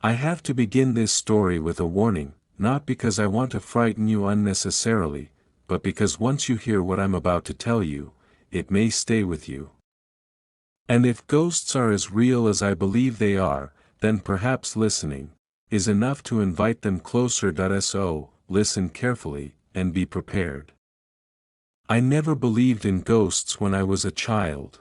I have to begin this story with a warning, not because I want to frighten you unnecessarily, but because once you hear what I'm about to tell you, it may stay with you. And if ghosts are as real as I believe they are, then perhaps listening is enough to invite them closer. So, listen carefully, and be prepared. I never believed in ghosts when I was a child.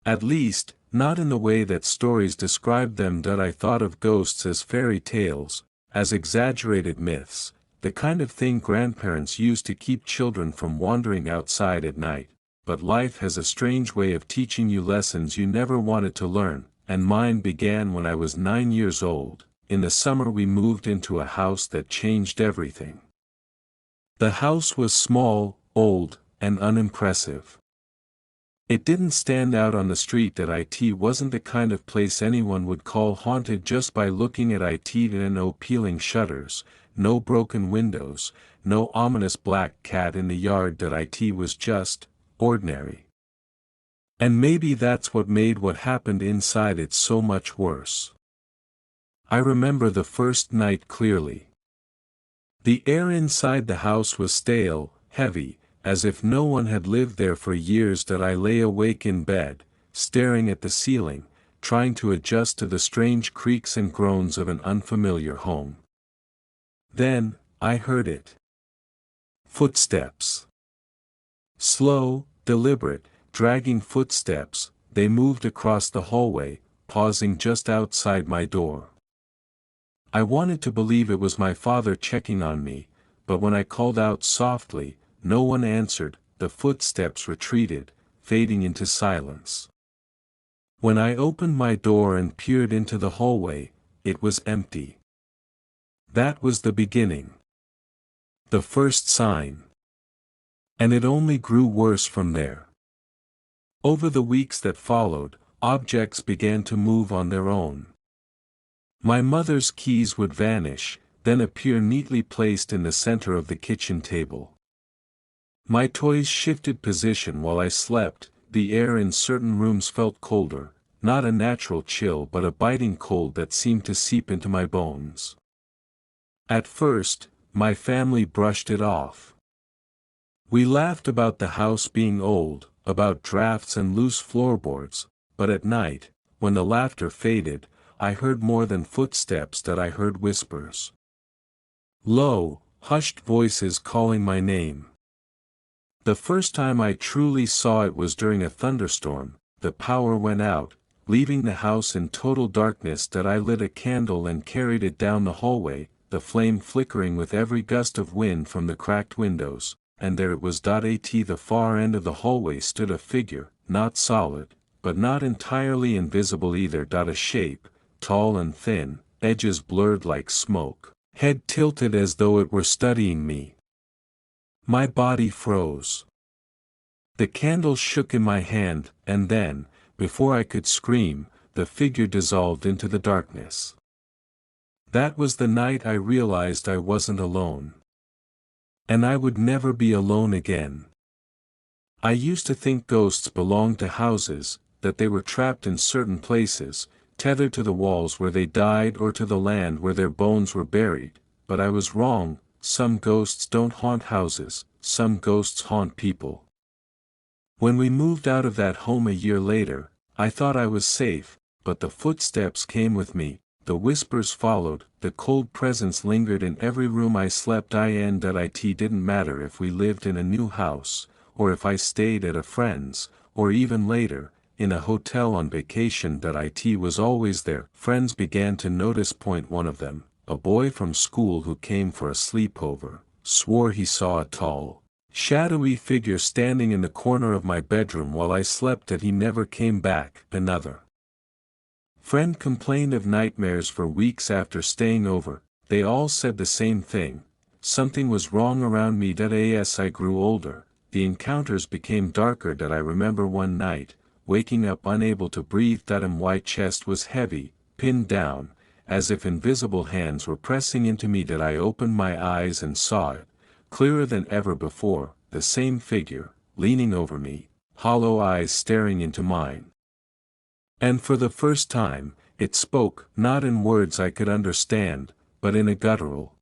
At least, not in the way that stories described them. I thought of ghosts as fairy tales, as exaggerated myths, the kind of thing grandparents used to keep children from wandering outside at night. But life has a strange way of teaching you lessons you never wanted to learn, and mine began when I was 9 years old. In the summer we moved into a house that changed everything. The house was small, old, and unimpressive. It didn't stand out on the street. It wasn't the kind of place anyone would call haunted just by looking at it. No peeling shutters, no broken windows, no ominous black cat in the yard. It was just ordinary. And maybe that's what made what happened inside it so much worse. I remember the first night clearly. The air inside the house was stale, heavy, as if no one had lived there for years. I lay awake in bed, staring at the ceiling, trying to adjust to the strange creaks and groans of an unfamiliar home. Then, I heard it. Footsteps. Slow, deliberate, dragging footsteps. They moved across the hallway, pausing just outside my door. I wanted to believe it was my father checking on me, but when I called out softly, no one answered. The footsteps retreated, fading into silence. When I opened my door and peered into the hallway, it was empty. That was the beginning. The first sign. And it only grew worse from there. Over the weeks that followed, objects began to move on their own. My mother's keys would vanish, then appear neatly placed in the center of the kitchen table. My toys shifted position while I slept. The air in certain rooms felt colder, not a natural chill but a biting cold that seemed to seep into my bones. At first, my family brushed it off. We laughed about the house being old, about drafts and loose floorboards, but at night, when the laughter faded, I heard more than footsteps. I heard whispers. Low, hushed voices calling my name. The first time I truly saw it was during a thunderstorm. The power went out, leaving the house in total darkness. I lit a candle and carried it down the hallway, the flame flickering with every gust of wind from the cracked windows, and there it was. At the far end of the hallway stood a figure, not solid, but not entirely invisible either. A shape, tall and thin, edges blurred like smoke, head tilted as though it were studying me. My body froze. The candle shook in my hand, and then, before I could scream, the figure dissolved into the darkness. That was the night I realized I wasn't alone. And I would never be alone again. I used to think ghosts belonged to houses, that they were trapped in certain places, tethered to the walls where they died or to the land where their bones were buried, but I was wrong. Some ghosts don't haunt houses, some ghosts haunt people. When we moved out of that home a year later, I thought I was safe, but the footsteps came with me, the whispers followed, the cold presence lingered in every room I slept in. It didn't matter if we lived in a new house, or if I stayed at a friend's, or even later, in a hotel on vacation. It was always there. Friends began to notice. One of them, a boy from school who came for a sleepover, swore he saw a tall, shadowy figure standing in the corner of my bedroom while I slept. That he never came back. Another friend complained of nightmares for weeks after staying over. They all said the same thing. Something was wrong around me. As I grew older, the encounters became darker. I remember one night, waking up unable to breathe. My chest was heavy, pinned down, as if invisible hands were pressing into me. I opened my eyes and saw it, clearer than ever before, the same figure, leaning over me, hollow eyes staring into mine. And for the first time, It spoke, not in words I could understand, but in a guttural,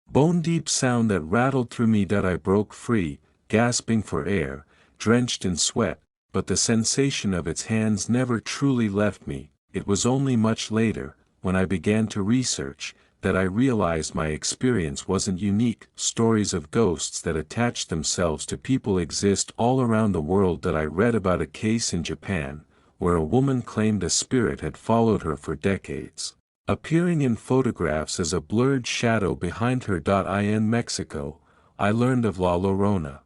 bone-deep sound that rattled through me. That I broke free, gasping for air, drenched in sweat, but the sensation of its hands never truly left me. It was only much later, when I began to research, that I realized my experience wasn't unique. Stories of ghosts that attach themselves to people exist all around the world. That I read about a case in Japan, where a woman claimed a spirit had followed her for decades, appearing in photographs as a blurred shadow behind her. In Mexico, I learned of La Llorona,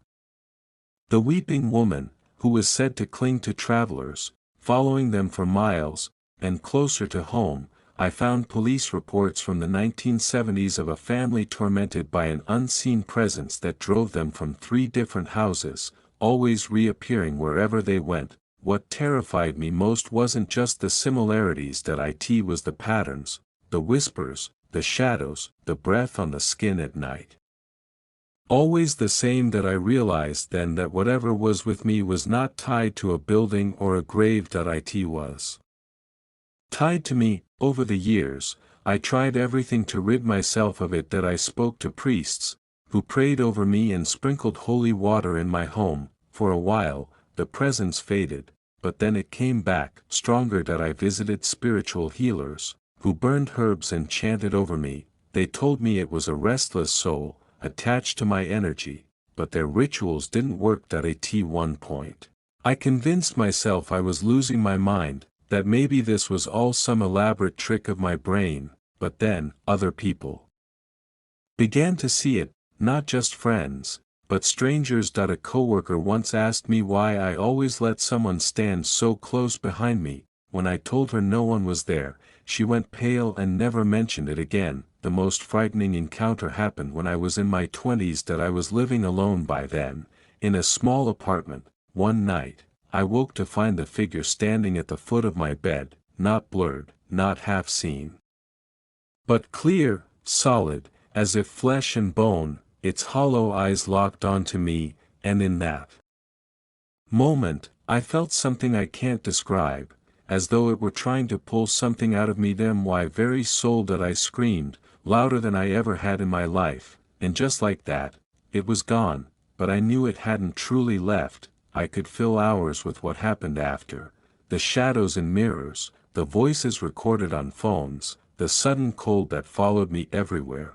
the weeping woman, who was said to cling to travelers, following them for miles, and closer to home, I found police reports from the 1970s of a family tormented by an unseen presence that drove them from 3 different houses, always reappearing wherever they went. What terrified me most wasn't just the similarities. That it was the patterns, the whispers, the shadows, the breath on the skin at night. Always the same. That I realized then that whatever was with me was not tied to a building or a grave. It was tied to me. Over the years, I tried everything to rid myself of it. That I spoke to priests, who prayed over me and sprinkled holy water in my home. For a while, the presence faded, but then it came back, stronger. That I visited spiritual healers, who burned herbs and chanted over me. They told me it was a restless soul, attached to my energy, but their rituals didn't work. At one point, I convinced myself I was losing my mind, that maybe this was all some elaborate trick of my brain. But then, other people began to see it, not just friends, but strangers. A coworker once asked me why I always let someone stand so close behind me. When I told her no one was there, she went pale and never mentioned it again. The most frightening encounter happened when I was in my 20s. I was living alone by then, in a small apartment. One night, I woke to find the figure standing at the foot of my bed, not blurred, not half seen, but clear, solid, as if flesh and bone. Its hollow eyes locked onto me, and in that moment, I felt something I can't describe, as though it were trying to pull something out of me. My very soul. I screamed, louder than I ever had in my life, and just like that, it was gone. But I knew it hadn't truly left. I could fill hours with what happened after: the shadows in mirrors, the voices recorded on phones, the sudden cold that followed me everywhere.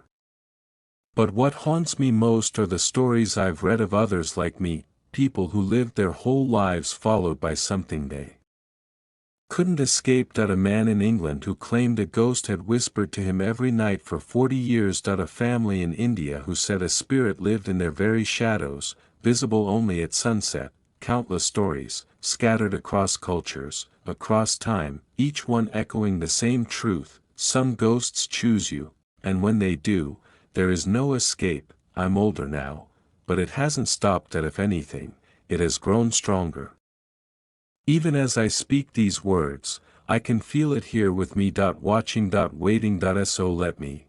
But what haunts me most are the stories I've read of others like me, people who lived their whole lives followed by something they couldn't escape. A man in England who claimed a ghost had whispered to him every night for 40 years. A family in India who said a spirit lived in their very shadows, visible only at sunset. Countless stories, scattered across cultures, across time, each one echoing the same truth: some ghosts choose you, and when they do, there is no escape. I'm older now, but it hasn't stopped. If anything, it has grown stronger. Even as I speak these words, I can feel it here with me. Watching, waiting. So let me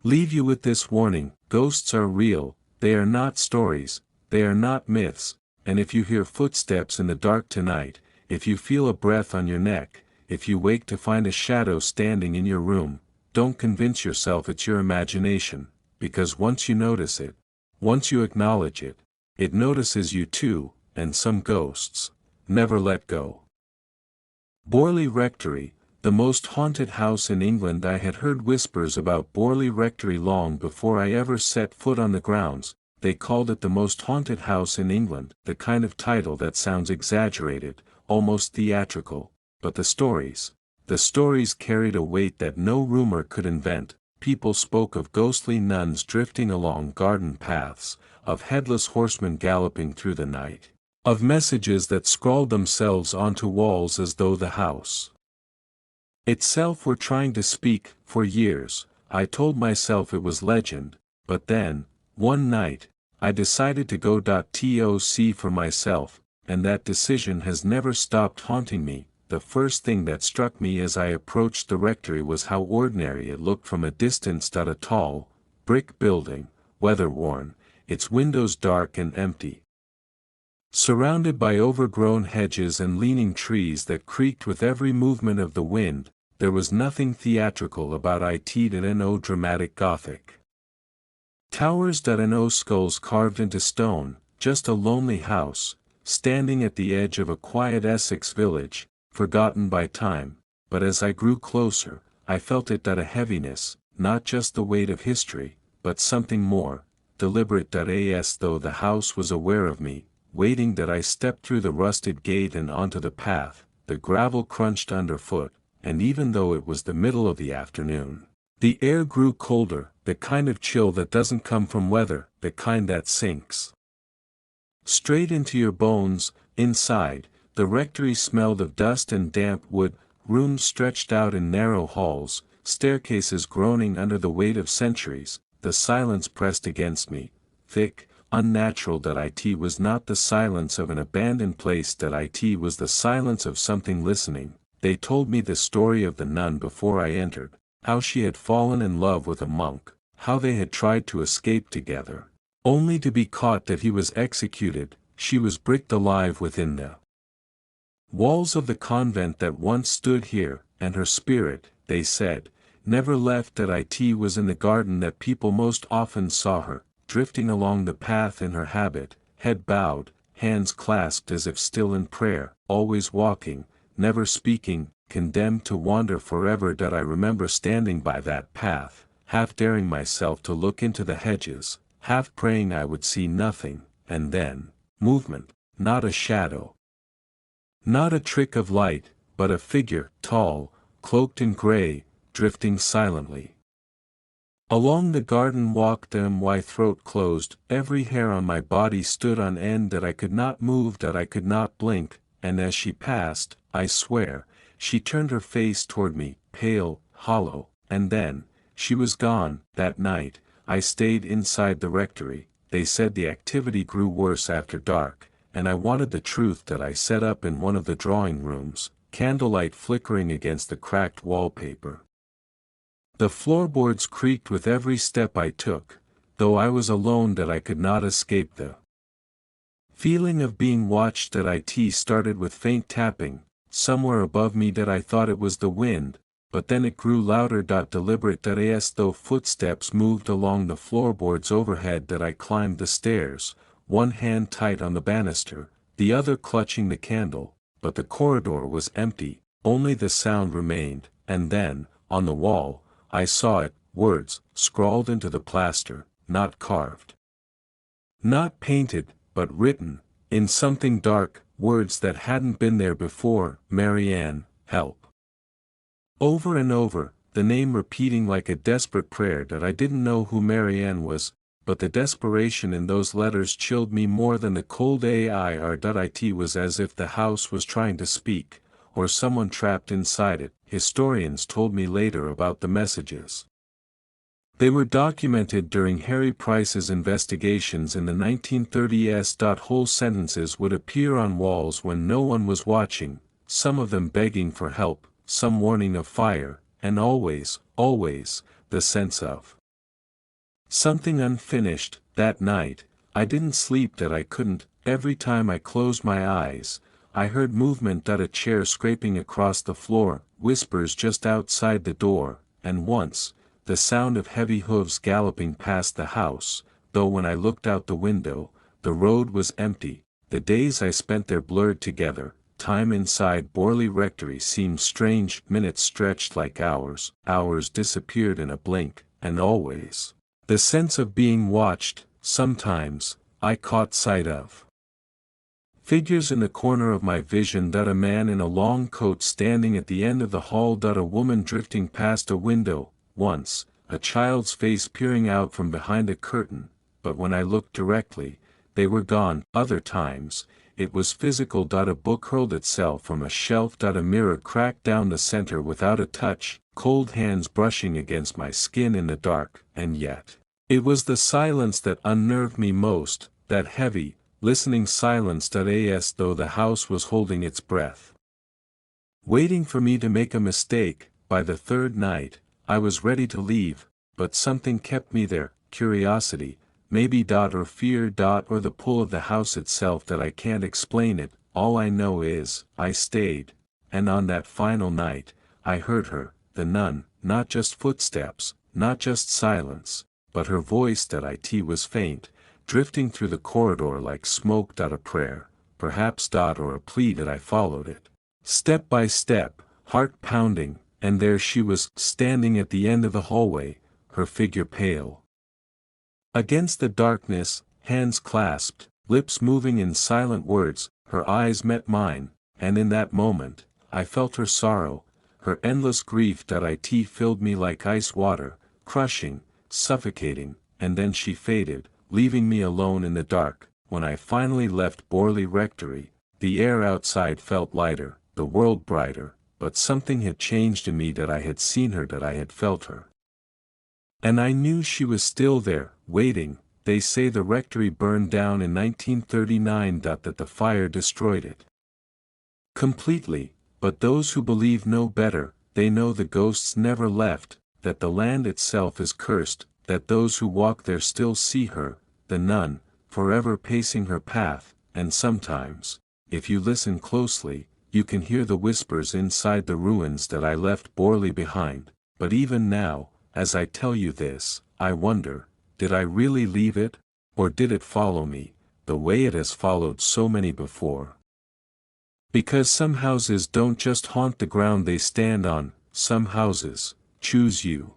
leave you with this warning: ghosts are real, they are not stories, they are not myths. And if you hear footsteps in the dark tonight, if you feel a breath on your neck, if you wake to find a shadow standing in your room, don't convince yourself it's your imagination, because once you notice it, once you acknowledge it, it notices you too. And some ghosts never let go. Borley Rectory, the most haunted house in England. I had heard whispers about Borley Rectory long before I ever set foot on the grounds. They called it the most haunted house in England, the kind of title that sounds exaggerated, almost theatrical. But the stories carried a weight that no rumor could invent. People spoke of ghostly nuns drifting along garden paths, of headless horsemen galloping through the night, of messages that scrawled themselves onto walls as though the house itself were trying to speak. For years, I told myself it was legend, but then, one night, I decided to go see for myself, and that decision has never stopped haunting me. The first thing that struck me as I approached the rectory was how ordinary it looked from a distance. A tall, brick building, weather-worn, its windows dark and empty. Surrounded by overgrown hedges and leaning trees that creaked with every movement of the wind, there was nothing theatrical about it, dramatic Gothic. Towers, skulls carved into stone, just a lonely house, standing at the edge of a quiet Essex village, forgotten by time, but as I grew closer, I felt a heaviness, not just the weight of history, but something more, deliberate. As though the house was aware of me, waiting that I stepped through the rusted gate and onto the path. The gravel crunched underfoot, and even though it was the middle of the afternoon, the air grew colder, the kind of chill that doesn't come from weather, the kind that sinks straight into your bones. Inside, the rectory smelled of dust and damp wood, rooms stretched out in narrow halls, staircases groaning under the weight of centuries. The silence pressed against me, thick, unnatural. It was not the silence of an abandoned place. It was the silence of something listening. They told me the story of the nun before I entered, how she had fallen in love with a monk, how they had tried to escape together, only to be caught, that he was executed. She was bricked alive within the walls of the convent that once stood here, and her spirit, they said, never left. It was in the garden that people most often saw her, drifting along the path in her habit, head bowed, hands clasped as if still in prayer, always walking, never speaking, condemned to wander forever. I remember standing by that path, half daring myself to look into the hedges, half praying I would see nothing, and then, movement, not a shadow, not a trick of light, but a figure, tall, cloaked in gray, drifting silently along the garden walk. My throat closed, every hair on my body stood on end. I could not move, I could not blink, and as she passed, I swear, she turned her face toward me, pale, hollow, and then, she was gone. That night, I stayed inside the rectory. They said the activity grew worse after dark, and I wanted the truth. I sat up in one of the drawing rooms, candlelight flickering against the cracked wallpaper. The floorboards creaked with every step I took, though I was alone. I could not escape the feeling of being watched. It started with faint tapping, somewhere above me. I thought it was the wind, but then it grew louder. Deliberate. As though footsteps moved along the floorboards overhead. I climbed the stairs, one hand tight on the banister, the other clutching the candle, but the corridor was empty, only the sound remained, and then, on the wall, I saw it, words, scrawled into the plaster, not carved, not painted, but written, in something dark, words that hadn't been there before. Marianne, help. Over and over, the name repeating like a desperate prayer. I didn't know who Marianne was, but the desperation in those letters chilled me more than the cold air. It was as if the house was trying to speak, or someone trapped inside it. Historians told me later about the messages. They were documented during Harry Price's investigations in the 1930s. Whole sentences would appear on walls when no one was watching, some of them begging for help, some warning of fire, and always, always, the sense of something unfinished. That night, I didn't sleep. I couldn't. Every time I closed my eyes, I heard movement. A chair scraping across the floor, whispers just outside the door, and once, the sound of heavy hooves galloping past the house, though when I looked out the window, the road was empty. The days I spent there blurred together. Time inside Borley Rectory seemed strange. Minutes stretched like hours, hours disappeared in a blink, and always, the sense of being watched. Sometimes, I caught sight of figures in the corner of my vision. A man in a long coat standing at the end of the hall. A woman drifting past a window, once, a child's face peering out from behind a curtain, but when I looked directly, they were gone. Other times, it was physical. A book hurled itself from a shelf. A mirror cracked down the center without a touch, cold hands brushing against my skin in the dark, and yet, it was the silence that unnerved me most, that heavy, listening silence. As though the house was holding its breath, waiting for me to make a mistake. By the third night, I was ready to leave, but something kept me there, curiosity, maybe or fear or the pull of the house itself that I can't explain it. All I know is, I stayed, and on that final night, I heard her, the nun, not just footsteps, not just silence, but her voice that was faint, drifting through the corridor like smoke. A prayer, perhaps or a plea that I followed it. Step by step, heart pounding, and there she was, standing at the end of the hallway, her figure pale against the darkness, hands clasped, lips moving in silent words. Her eyes met mine, and in that moment, I felt her sorrow, her endless grief. Filled me like ice water, crushing, suffocating, and then she faded, leaving me alone in the dark. When I finally left Borley Rectory, the air outside felt lighter, the world brighter, but something had changed in me. That I had seen her, that I had felt her. And I knew she was still there, waiting. They say the rectory burned down in 1939. That the fire destroyed it completely, but those who believe know better. They know the ghosts never left, that the land itself is cursed, that those who walk there still see her, the nun, forever pacing her path, and sometimes, if you listen closely, you can hear the whispers inside the ruins. That I left Borley behind, but even now, as I tell you this, I wonder, did I really leave it, or did it follow me, the way it has followed so many before? Because some houses don't just haunt the ground they stand on, some houses choose you.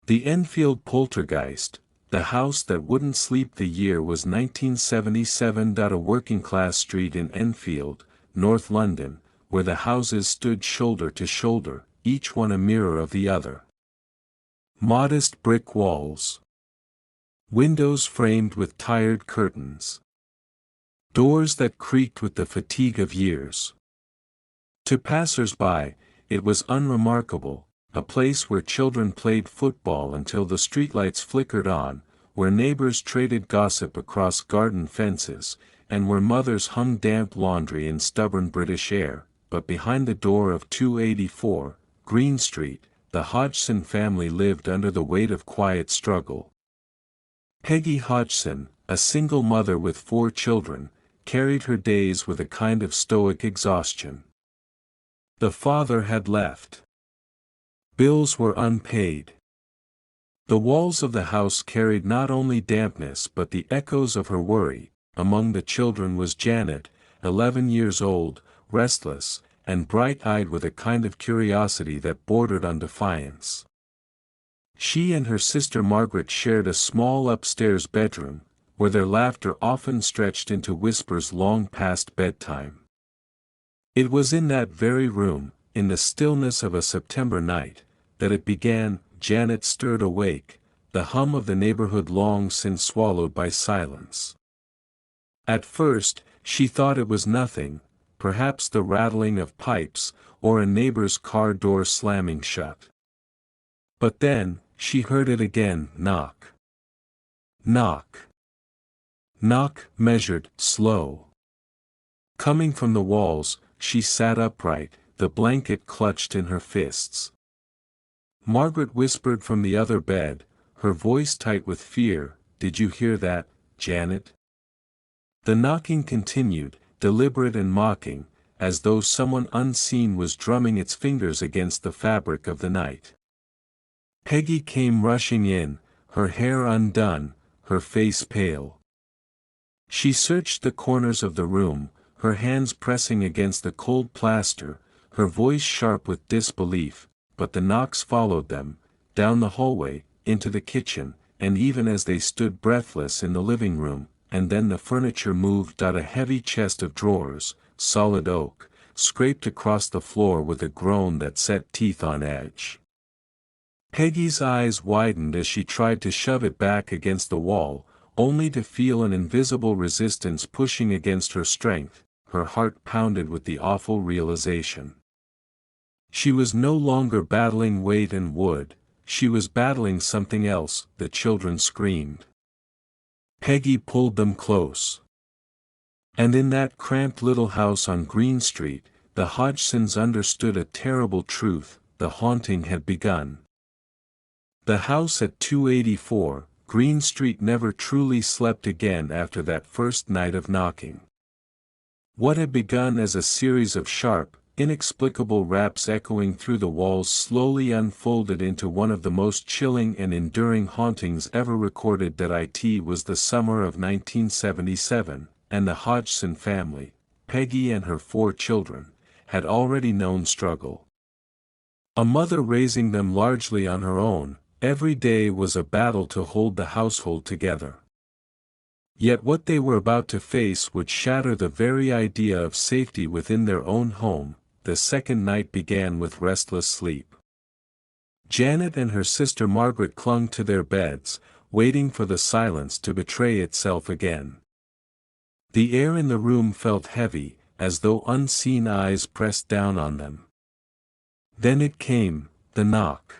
The Enfield poltergeist, the house that wouldn't sleep. The year was 1977. A working-class street in Enfield, North London, where the houses stood shoulder to shoulder, each one a mirror of the other. Modest brick walls. Windows framed with tired curtains. Doors that creaked with the fatigue of years. To passers-by, it was unremarkable, a place where children played football until the streetlights flickered on, where neighbors traded gossip across garden fences, and where mothers hung damp laundry in stubborn British air. But behind the door of 284, Green Street, the Hodgson family lived under the weight of quiet struggle. Peggy Hodgson, a single mother with 4 children, carried her days with a kind of stoic exhaustion. The father had left. Bills were unpaid. The walls of the house carried not only dampness but the echoes of her worry. Among the children was Janet, 11 years old, restless, and bright-eyed with a kind of curiosity that bordered on defiance. She and her sister Margaret shared a small upstairs bedroom, where their laughter often stretched into whispers long past bedtime. It was in that very room, in the stillness of a September night, that it began. Janet stirred awake, the hum of the neighborhood long since swallowed by silence. At first, she thought it was nothing, perhaps the rattling of pipes, or a neighbor's car door slamming shut. But then, she heard it again, knock. Knock. Knock, measured, slow. Coming from the walls, she sat upright, the blanket clutched in her fists. Margaret whispered from the other bed, her voice tight with fear, "Did you hear that, Janet?" The knocking continued, deliberate and mocking, as though someone unseen was drumming its fingers against the fabric of the night. Peggy came rushing in, her hair undone, her face pale. She searched the corners of the room, her hands pressing against the cold plaster, her voice sharp with disbelief, but the knocks followed them, down the hallway, into the kitchen, and even as they stood breathless in the living room, and then the furniture moved. A heavy chest of drawers, solid oak, scraped across the floor with a groan that set teeth on edge. Peggy's eyes widened as she tried to shove it back against the wall, only to feel an invisible resistance pushing against her strength. Her heart pounded with the awful realization. She was no longer battling weight and wood, she was battling something else. The children screamed. Peggy pulled them close. And in that cramped little house on Green Street, the Hodgsons understood a terrible truth: the haunting had begun. The house at 284, Green Street never truly slept again after that first night of knocking. What had begun as a series of sharp, inexplicable raps echoing through the walls slowly unfolded into one of the most chilling and enduring hauntings ever recorded. That it was the summer of 1977, and the Hodgson family, Peggy and her 4 children, had already known struggle. A mother raising them largely on her own, every day was a battle to hold the household together. Yet what they were about to face would shatter the very idea of safety within their own home. The second night began with restless sleep. Janet and her sister Margaret clung to their beds, waiting for the silence to betray itself again. The air in the room felt heavy, as though unseen eyes pressed down on them. Then it came, the knock.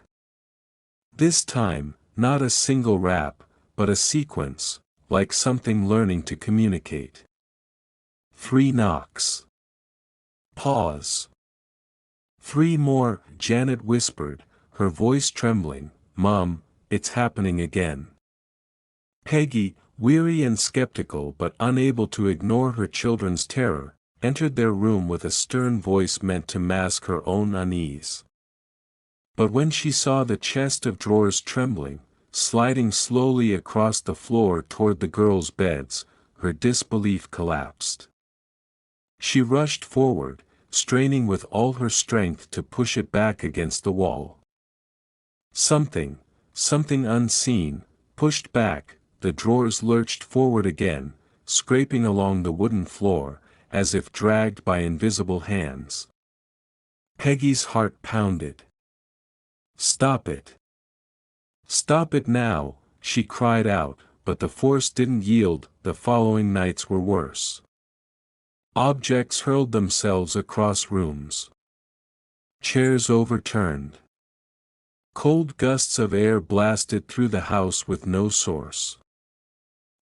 This time, not a single rap, but a sequence, like something learning to communicate. 3 knocks. Pause. 3 more, Janet whispered, her voice trembling. Mom, it's happening again. Peggy, weary and skeptical but unable to ignore her children's terror, entered their room with a stern voice meant to mask her own unease. But when she saw the chest of drawers trembling, sliding slowly across the floor toward the girls' beds, her disbelief collapsed. She rushed forward, straining with all her strength to push it back against the wall. Something unseen, pushed back. The drawers lurched forward again, scraping along the wooden floor, as if dragged by invisible hands. Peggy's heart pounded. Stop it. Stop it now, she cried out, but the force didn't yield. The following nights were worse. Objects hurled themselves across rooms. Chairs overturned. Cold gusts of air blasted through the house with no source.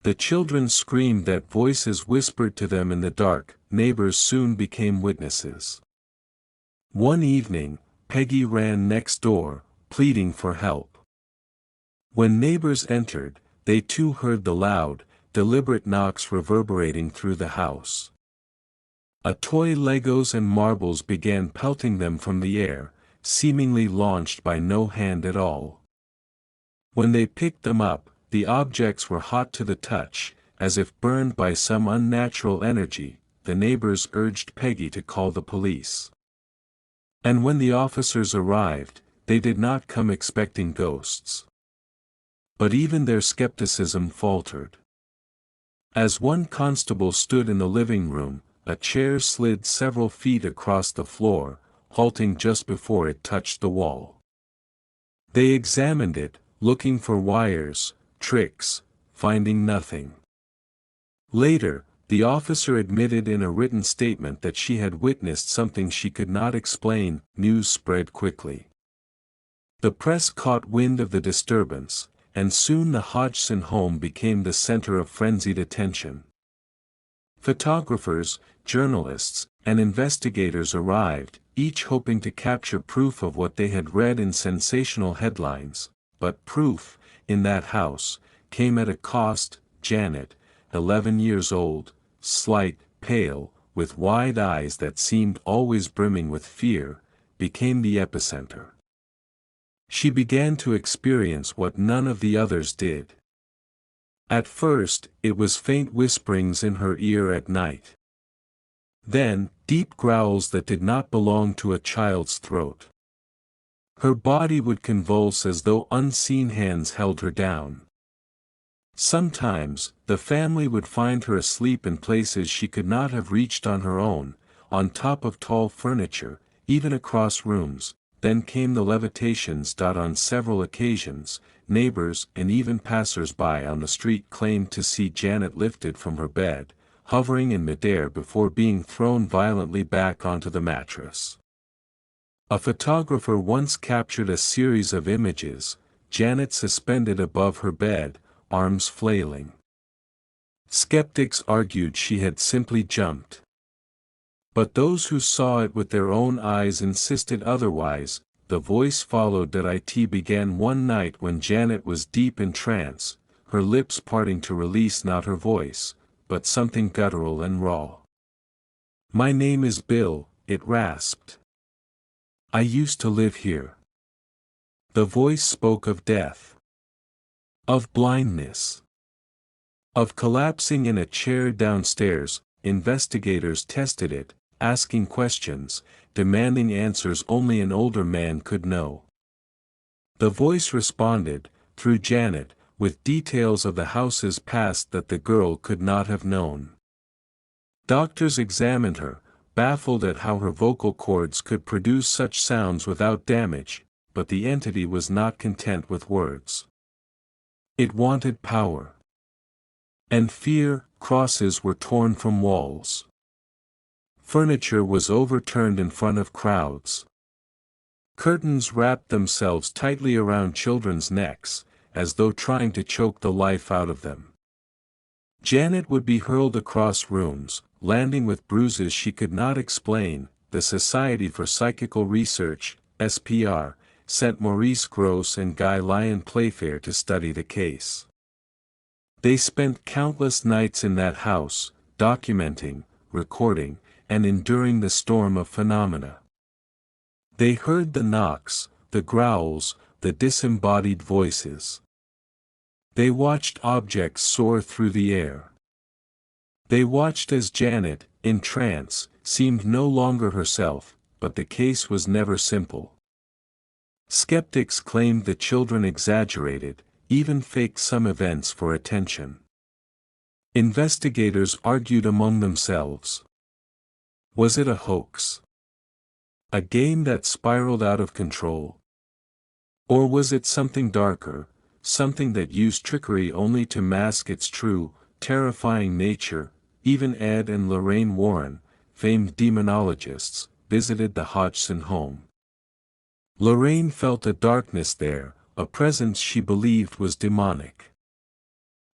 The children screamed that voices whispered to them in the dark. Neighbors soon became witnesses. One evening, Peggy ran next door, pleading for help. When neighbors entered, they too heard the loud, deliberate knocks reverberating through the house. Toy Legos and marbles began pelting them from the air, seemingly launched by no hand at all. When they picked them up, the objects were hot to the touch, as if burned by some unnatural energy. The neighbors urged Peggy to call the police. And when the officers arrived, they did not come expecting ghosts. But even their skepticism faltered. As one constable stood in the living room, a chair slid several feet across the floor, halting just before it touched the wall. They examined it, looking for wires, tricks, finding nothing. Later, the officer admitted in a written statement that she had witnessed something she could not explain. News spread quickly. The press caught wind of the disturbance, and soon the Hodgson home became the center of frenzied attention. Photographers, journalists, and investigators arrived, each hoping to capture proof of what they had read in sensational headlines. But proof, in that house, came at a cost. Janet, 11 years old, slight, pale, with wide eyes that seemed always brimming with fear, became the epicenter. She began to experience what none of the others did. At first, it was faint whisperings in her ear at night. Then, deep growls that did not belong to a child's throat. Her body would convulse as though unseen hands held her down. Sometimes, the family would find her asleep in places she could not have reached on her own, on top of tall furniture, even across rooms. Then came the levitations. On several occasions, neighbors and even passers-by on the street claimed to see Janet lifted from her bed, hovering in midair before being thrown violently back onto the mattress. A photographer once captured a series of images, Janet suspended above her bed, arms flailing. Skeptics argued she had simply jumped. But those who saw it with their own eyes insisted otherwise. The voice followed. That it began one night when Janet was deep in trance, her lips parting to release not her voice, but something guttural and raw. "My name is Bill," it rasped. "I used to live here." The voice spoke of death, of blindness, of collapsing in a chair downstairs. Investigators tested it, asking questions, demanding answers only an older man could know. The voice responded, through Janet, with details of the house's past that the girl could not have known. Doctors examined her, baffled at how her vocal cords could produce such sounds without damage, but the entity was not content with words. It wanted power. And fear. Crosses were torn from walls. Furniture was overturned in front of crowds. Curtains wrapped themselves tightly around children's necks, as though trying to choke the life out of them. Janet would be hurled across rooms, landing with bruises she could not explain. The Society for Psychical Research, SPR, sent Maurice Grosse and Guy Lyon Playfair to study the case. They spent countless nights in that house, documenting, recording, and enduring the storm of phenomena. They heard the knocks, the growls, the disembodied voices. They watched objects soar through the air. They watched as Janet, in trance, seemed no longer herself, but the case was never simple. Skeptics claimed the children exaggerated, even faked some events for attention. Investigators argued among themselves. Was it a hoax? A game that spiraled out of control? Or was it something darker, something that used trickery only to mask its true, terrifying nature? Even Ed and Lorraine Warren, famed demonologists, visited the Hodgson home. Lorraine felt a darkness there, a presence she believed was demonic.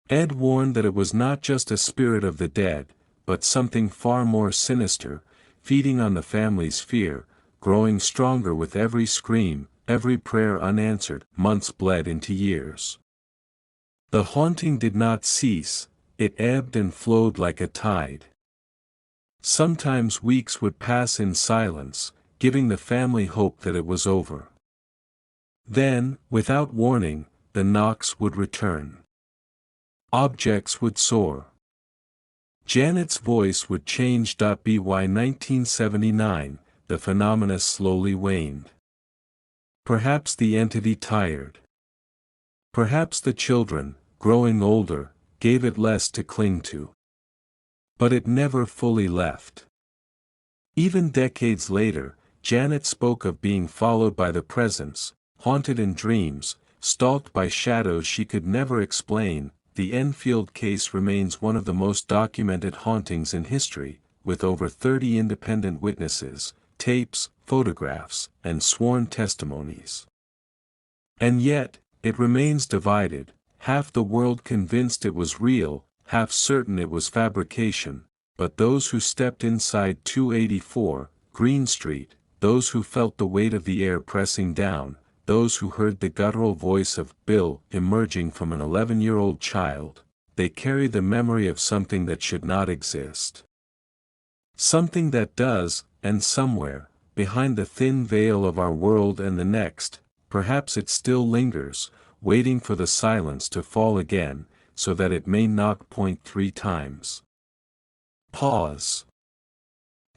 Ed warned that it was not just a spirit of the dead, but something far more sinister, feeding on the family's fear, growing stronger with every scream, every prayer unanswered. Months bled into years. The haunting did not cease, it ebbed and flowed like a tide. Sometimes weeks would pass in silence, giving the family hope that it was over. Then, without warning, the knocks would return. Objects would soar. Janet's voice would change. By 1979, the phenomena slowly waned. Perhaps the entity tired. Perhaps the children, growing older, gave it less to cling to. But it never fully left. Even decades later, Janet spoke of being followed by the presence, haunted in dreams, stalked by shadows she could never explain. The Enfield case remains one of the most documented hauntings in history, with over 30 independent witnesses, tapes, photographs, and sworn testimonies. And yet, it remains divided, half the world convinced it was real, half certain it was fabrication, but those who stepped inside 284, Green Street, those who felt the weight of the air pressing down, those who heard the guttural voice of Bill emerging from an 11-year-old child, they carry the memory of something that should not exist. Something that does, and somewhere, behind the thin veil of our world and the next, perhaps it still lingers, waiting for the silence to fall again, so that it may knock. 3 times. Pause.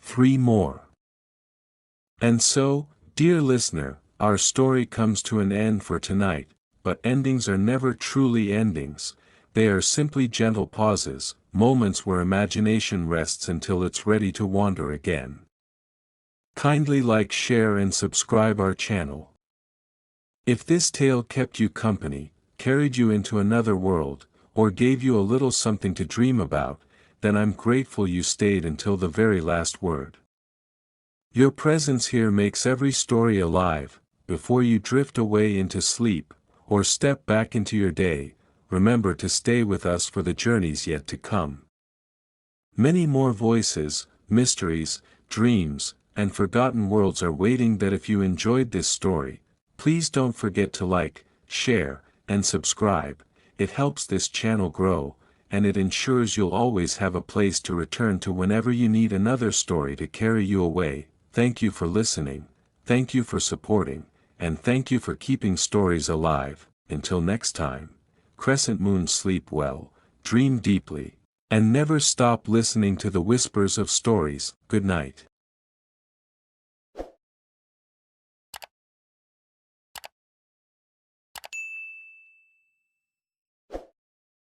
3 more. And so, dear listener, our story comes to an end for tonight, but endings are never truly endings, they are simply gentle pauses, moments where imagination rests until it's ready to wander again. Kindly like, share and subscribe our channel. If this tale kept you company, carried you into another world, or gave you a little something to dream about, then I'm grateful you stayed until the very last word. Your presence here makes every story alive. Before you drift away into sleep, or step back into your day, remember to stay with us for the journeys yet to come. Many more voices, mysteries, dreams, and forgotten worlds are waiting. That if you enjoyed this story, please don't forget to like, share, and subscribe. it helps this channel grow, and it ensures you'll always have a place to return to whenever you need another story to carry you away. Thank you for listening, thank you for supporting, and thank you for keeping stories alive. Until next time, Crescent Moon, sleep well, dream deeply, and never stop listening to the whispers of stories. Good night.